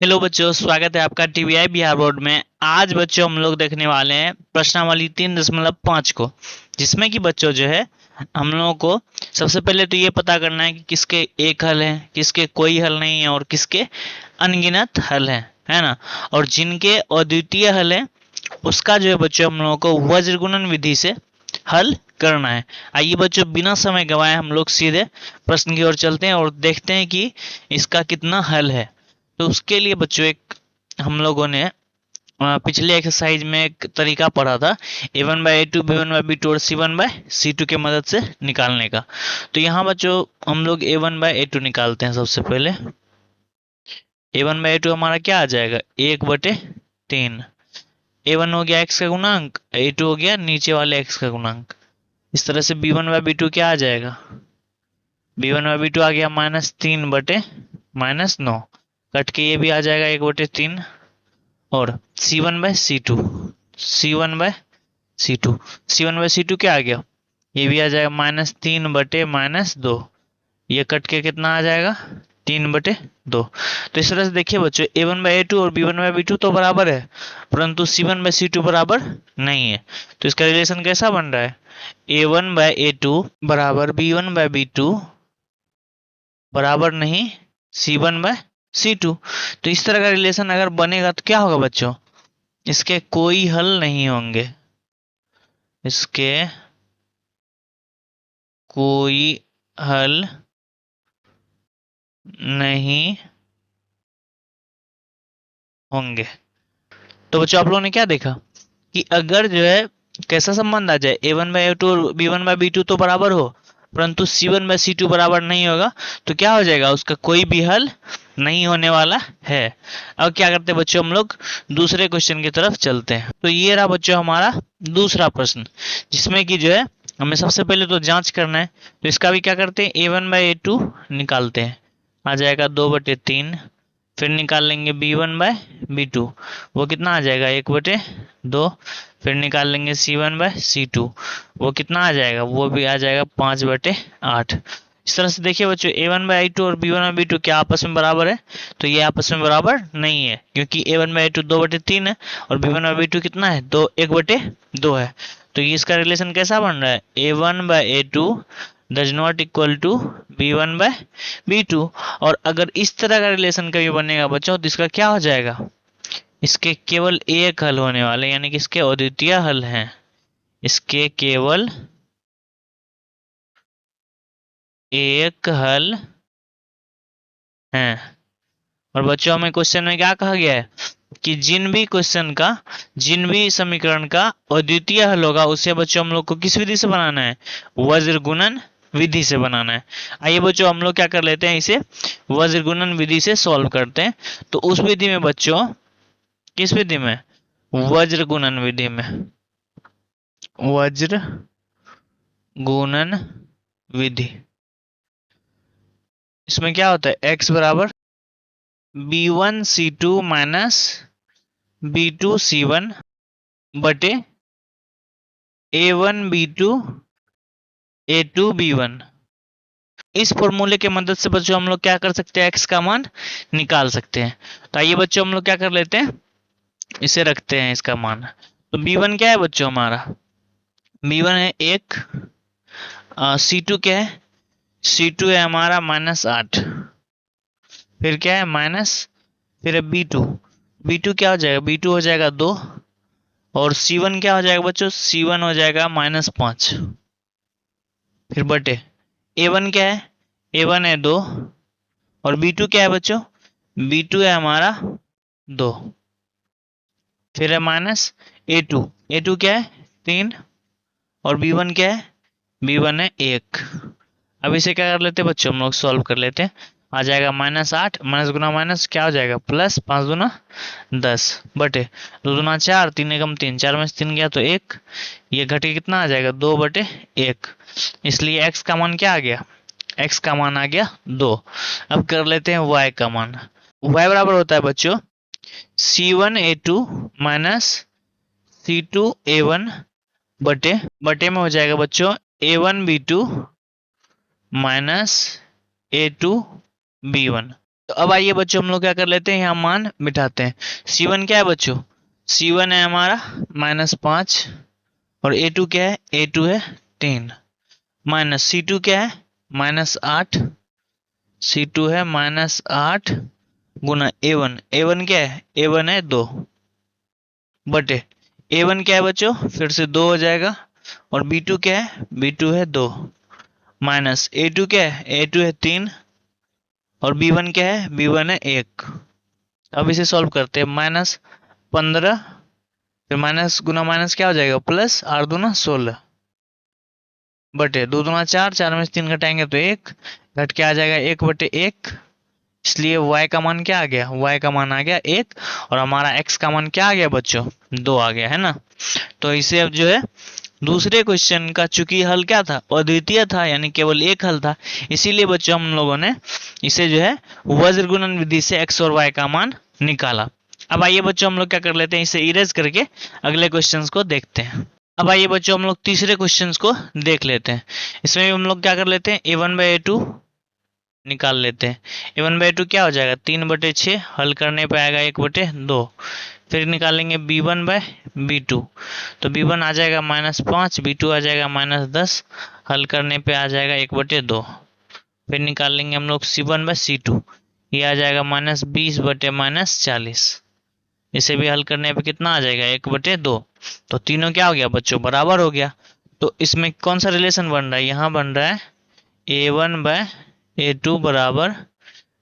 Hello बच्चों, स्वागत है आपका टीवीआई बिहार बोर्ड में। आज बच्चों हम लोग देखने वाले हैं प्रश्नावली 3.5 को, जिसमें कि बच्चों जो है हम लोगों को सबसे पहले तो ये पता करना है कि किसके एक हल है, किसके कोई हल नहीं है और किसके अनगिनत हल है ना। और जिनके अद्वितीय हल है उसका जो है बच्चों हम लोगों को वज्र गुणन विधि से हल करना है। आइए बच्चों बिना समय गंवाए हम लोग सीधे प्रश्न की ओर चलते हैं और देखते हैं कि इसका कितना हल है। तो उसके लिए बच्चों एक हम लोगों ने पिछले एक्सरसाइज में एक तरीका पढ़ा था A1/A2 B1/B2 और C1/C2 के मदद से निकालने का। तो यहाँ बच्चों हम लोग A1/A2 निकालते हैं। सबसे पहले A1/A2 हमारा क्या आ जाएगा, 1/3। A1 हो गया x का गुणांक, A2 हो गया नीचे वाले x का गुणांक। इस तरह से B1/B2 क्या आ जाएगा, B1/B2 आ गया -3/-9। कट के ये भी आ जाएगा 1/3। और C1/C2, C1/C2, C1/C2 क्या आ गया, ये भी आ जाएगा -3/-2। ये कट के कितना आ जाएगा, 3/2। तो इस तरह से देखिए बच्चों A1/A2 और B1/B2 तो बराबर है, परंतु C1/C2 बराबर नहीं है। तो इसका रिलेशन कैसा बन रहा है, A1/A2 बराबर B1/B2 बराबर नहीं C1/C2। तो इस तरह का रिलेशन अगर बनेगा तो क्या होगा बच्चों, इसके कोई हल नहीं होंगे, इसके कोई हल नहीं होंगे। तो बच्चों आप लोगों ने क्या देखा कि अगर जो है कैसा संबंध आ जाए, A1/A2 और B1/B2 तो बराबर हो परंतु C1/C2 बराबर नहीं होगा, तो क्या हो जाएगा, उसका कोई भी हल नहीं होने वाला है। अब क्या करते हैं बच्चों, हम लोग दूसरे क्वेश्चन की तरफ चलते हैं। तो ये रहा बच्चों हमारा दूसरा प्रश्न, जिसमें कि जो है हमें सबसे पहले तो जांच करना है। तो इसका भी क्या करते हैं, A1/A2 निकालते हैं, आ जाएगा 2/3। फिर निकाल लेंगे B1/B2, वो कितना आ जाएगा 1/2। फिर निकाल लेंगे C1/C2, वो कितना आ जाएगा, वो भी आ जाएगा 5/8। इस तरह से देखिए बच्चों A1/A2 और B1/B2 क्या आपस में बराबर है, तो ये आपस में बराबर नहीं है, क्योंकि A1/A2 2/3 है और B1/B2 कितना है, 1/2 है। तो ये इसका रिलेशन कैसा बन रहा है, A1/A2 does not equal to B1/B2। और अगर इस तरह का रिलेशन कभी बनेगा बच्चों तो इसका क्या हो जाएगा, इसके केवल एक हल होने वाले, यानी कि इसके अद्वितीय हल हैं, इसके केवल एक हल हैं। और बच्चों हमें क्वेश्चन में क्या कहा गया है कि जिन भी समीकरण का अद्वितीय हल होगा उसे बच्चों हम लोग को किस विधि से बनाना है, वज्र गुणन विधि से बनाना है। आइए बच्चों हम लोग क्या कर लेते हैं, इसे वज्र गुणन विधि से सॉल्व करते हैं। तो उस विधि में बच्चों, किस विधि में, वज्र गुणन विधि में, वज्र गुणन विधि। इसमें क्या होता है, x बराबर B1C2 माइनस B2C1 बटे A1B2 A2B1। इस फॉर्मूले के मदद से बच्चों हम लोग क्या कर सकते हैं, x का मान निकाल सकते हैं। तो आइए बच्चों हम लोग क्या कर लेते हैं, इसे रखते हैं इसका मान। तो B1 क्या है बच्चों हमारा, B1 है 1, C2 क्या है, C2 है हमारा -8। फिर क्या है माइनस, फिर है B2 क्या हो जाएगा, B2 हो जाएगा 2। और C1 क्या हो जाएगा बच्चों, C1 हो जाएगा -5। फिर बटे A1 क्या है, A1 है 2। और B2 क्या है बच्चों, B2 है हमारा 2। फिर है माइनस A2 क्या है 3। और B1 क्या है, B1 है 1। अब इसे क्या कर लेते हैं बच्चों, हम लोग सॉल्व कर लेते हैं। आ जाएगा -8, माइनस गुना माइनस क्या हो जाएगा प्लस, 5 दूना 10 बटे 2 दूना 4, 3 एकम 3, 4 में से 3 गया तो 1। ये घट के कितना आ जाएगा 2/1। इसलिए x का मान क्या आ गया, x का मान आ गया 2। अब कर लेते हैं y का मान। y बराबर होता है बच्चों C1A2 माइनस C2A1 बटे बटे में हो जाएगा बच्चों A1B2 माइनस A2B1। तो अब आइए बच्चों हम लोग क्या कर लेते हैं, यहाँ मान बिठाते हैं। C1 क्या है बच्चों, C1 है हमारा -5, और A2 क्या है, A2 है 3, माइनस C2 क्या है -8, C2 है -8 गुना A1 क्या है, A1 है 2 बटे A1 क्या है बच्चों, फिर से 2 हो जाएगा, और B2 क्या है, B2 है 2, माइनस A2 क्या है, A2 है 3, और B1 क्या है, B1 है 1। अब इसे सॉल्व करते हैं, -15, फिर माइनस गुना माइनस क्या हो जाएगा, प्लस 8 दूना 16 बटे 2 दूना 4, 4 में से 3 घटाएंगे तो 1, घट के आ जाएगा 1/1। इसलिए y का मान क्या आ गया, y का मान आ गया 1, और हमारा x का मान क्या आ गया बच्चों, 2 आ गया है ना। तो इसे अब जो है दूसरे क्वेश्चन का, चूंकि हल क्या था, अद्वितीय था, यानी केवल एक हल था, इसीलिए बच्चों हम लोगों ने इसे जो है वज्र गुणन विधि से x और y का मान निकाला। अब आइए बच्चों हम लोग क्या कर लेते हैं, इसे इरेज करके अगले क्वेश्चंस को देखते हैं। अब आइए बच्चों हम लोग तीसरे क्वेश्चंस को देख लेते हैं। इसमें भी हम लोग क्या कर लेते हैं, A1/A2 निकाल लेते हैं। A1/A2 क्या हो जाएगा, 3/6, हल करने पे आएगा 1/2। फिर निकालेंगे B1/B2, तो B1 आ जाएगा -5, B2 आ जाएगा -10, हल करने पे आ जाएगा 1/2। फिर निकालेंगे हम लोग C1/C2, ये आ जाएगा -20/-40। इसे भी हल करने पे कितना आ जाएगा, 1/2। तो तीनों क्या हो गया बच्चों, बराबर हो गया। तो इसमें कौन सा रिलेशन बन रहा है, यहाँ बन रहा है A1/A2 बराबर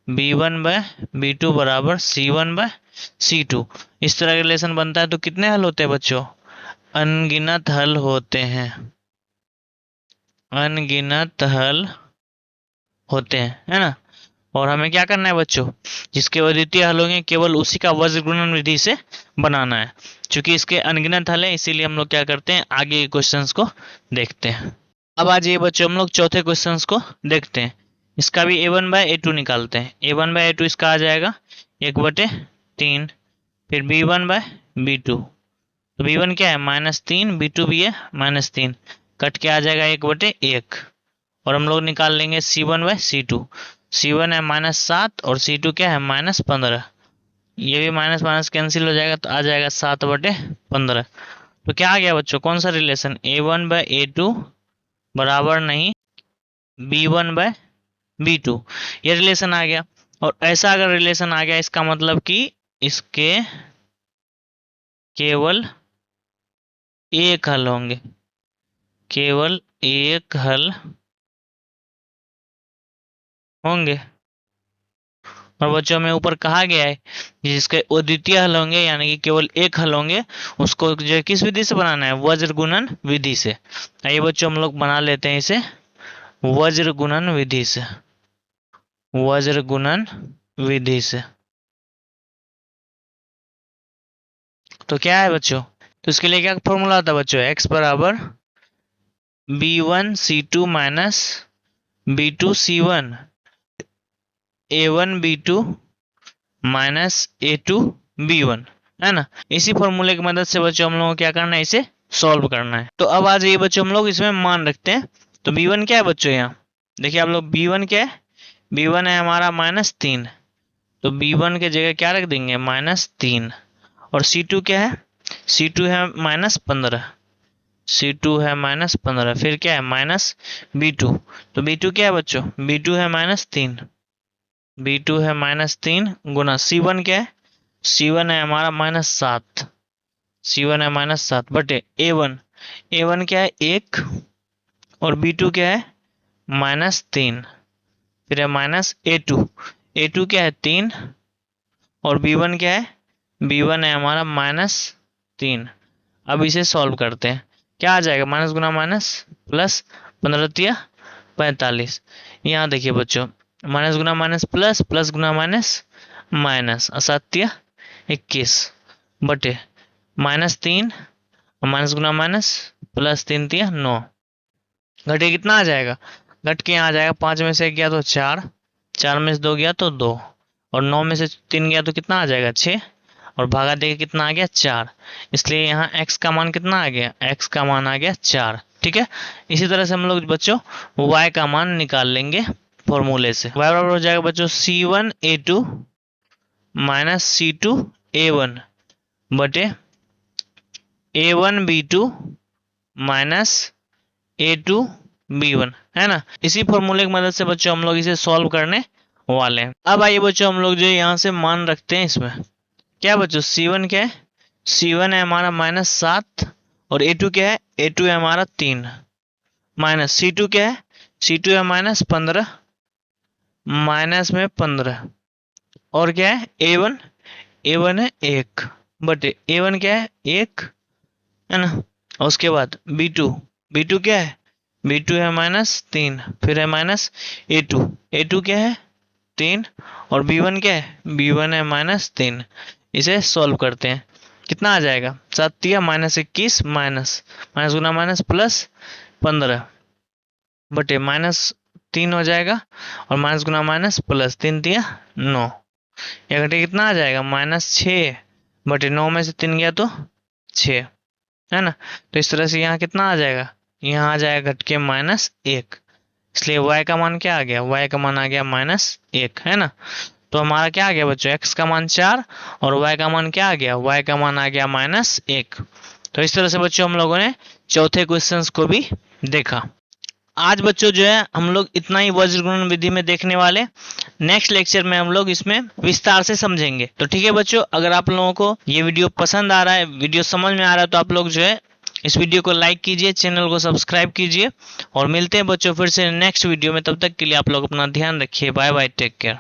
B1/B2 बराबर C1/C2। इस तरह का रिलेशन बनता है। तो कितने हल होते हैं बच्चों, अनगिनत हल होते हैं, अनगिनत हल होते हैं, है ना। और हमें क्या करना है बच्चों, जिसके अद्वितीय हल होंगे केवल उसी का वज्र गुणन विधि से बनाना है। चूंकि इसके अनगिनत हल है, इसीलिए हम लोग क्या करते हैं, आगे के क्वेश्चंस को देखते हैं। अब आज ये बच्चों हम लोग चौथे क्वेश्चंस को देखते हैं। इसका भी A1/A2 निकालते हैं। A1/A2 इसका आ जाएगा 1/3, फिर B1/B2, तो B1 क्या है -3, B2 भी है -3, कट के आ जाएगा 1/1। और हम लोग निकाल लेंगे C1/C2, C1 है -7, और C2 क्या है -15, ये भी माइनस माइनस कैंसिल हो जाएगा, तो आ जाएगा 7/15। तो क्या आ गया बच्चों, कौन सा रिलेशन, A1/A2 बराबर नहीं B1/B2, ये रिलेशन आ गया। और ऐसा अगर रिलेशन आ गया, इसका मतलब कि इसके केवल एक हल होंगे, केवल एक हल होंगे। और बच्चों में ऊपर कहा गया है कि जिसके अद्वितीय हल होंगे, यानी कि केवल एक हल होंगे, उसको जो है किस विधि से बनाना है, वज्र गुणन विधि से। आइए बच्चों हम लोग बना लेते हैं इसे वज्र गुणन विधि से, वज्र गुणन विधि से। तो क्या है बच्चों, तो इसके लिए क्या फॉर्मूला आता है बच्चों, x बराबर B1C2 minus B2C1, A1B2 minus A2B1, है ना। इसी फॉर्मूले की मदद से बच्चों हम लोगों को क्या करना है, इसे सॉल्व करना है। तो अब आ जाइए बच्चों हम लोग इसमें मान रखते हैं। तो B1 क्या है बच्चों, यहाँ देखिए आप लोग, B1 क्या है, B1 है हमारा -3, तो B1 के जगह क्या रख देंगे, -3। और C2 क्या है, C2 है -15, C2 है -15, फिर क्या है -B2, तो B2 क्या है बच्चों, B2 है -3, B2 है -3 गुना C1 क्या है, C1 है हमारा -7, C1 है -7 बटे A1, A1 क्या है 1, और B2 क्या है -3, फिर है -A2, A2 क्या है 3, और B1 क्या है, B1 है हमारा -3। अब इसे सॉल्व करते हैं, क्या आ जाएगा, माइनस गुना माइनस प्लस, 15×3 = 45। यहाँ देखिए बच्चों, माइनस गुना माइनस प्लस, प्लस गुना माइनस माइनस, 7×21 बटे -3, माइनस गुना माइनस प्लस 3×3 = 9। घटे कितना आ जाएगा, घट के यहाँ आ जाएगा, 5 में से 1 गया तो 4, 4 में से 2 गया तो 2, और 9 में से 3 गया तो कितना आ जाएगा 6, और भागा देके कितना आ गया 4। इसलिए यहाँ x का मान कितना आ गया, x का मान आ गया 4। ठीक है, इसी तरह से हम लोग बच्चों y का मान निकाल लेंगे फॉर्मूले से। y बराबर हो जाएगा बच्चों C1A2 माइनस C2A1 बटे A1B2 माइनस A2B1, है ना। इसी फॉर्मूले की मदद से बच्चों हम लोग इसे सॉल्व करने वाले हैं। अब आइए बच्चों हम लोग जो यहाँ से मान रखते हैं इसमें, क्या बच्चों C1 क्या है, C1 है हमारा -7 और A2 क्या है, A2 है हमारा 3 माइनस C2 क्या है, C2 है -15 माइनस में 15 और क्या है A1, A1 है 1 बटे A1 क्या है 1, है ना। और उसके बाद B2 क्या है, B2 है -3 फिर है माइनस A2 क्या है 3 और B1 क्या है, B1 है -3। इसे सॉल्व करते हैं, कितना आ जाएगा 7 या -21 माइनस माइनस गुना माइनस प्लस 15 बटे -3 हो जाएगा और माइनस गुना माइनस प्लस 3 दिया 9, या घटे कितना आ जाएगा -6 बटे 9 में से 3 गया तो 6, है ना। तो इस तरह से यहाँ कितना आ जाएगा, यहाँ आ जाएगा घट के -1, इसलिए y का मान क्या आ गया, y का मान आ गया -1, है ना। तो हमारा क्या आ गया बच्चों, x का मान 4 और y का मान क्या आ गया, y का मान आ गया -1। तो इस तरह से बच्चों हम लोगों ने चौथे क्वेश्चन को भी देखा। आज बच्चों जो है हम लोग इतना ही वज्र गुणन विधि में देखने वाले, नेक्स्ट लेक्चर में हम लोग इसमें विस्तार से समझेंगे। तो ठीक है बच्चों, अगर आप लोगों को ये वीडियो पसंद आ रहा है, वीडियो समझ में आ रहा है, तो आप लोग जो है इस वीडियो को लाइक कीजिए, चैनल को सब्सक्राइब कीजिए और मिलते हैं बच्चों फिर से नेक्स्ट वीडियो में। तब तक के लिए आप लोग अपना ध्यान रखिए। Bye bye, take care.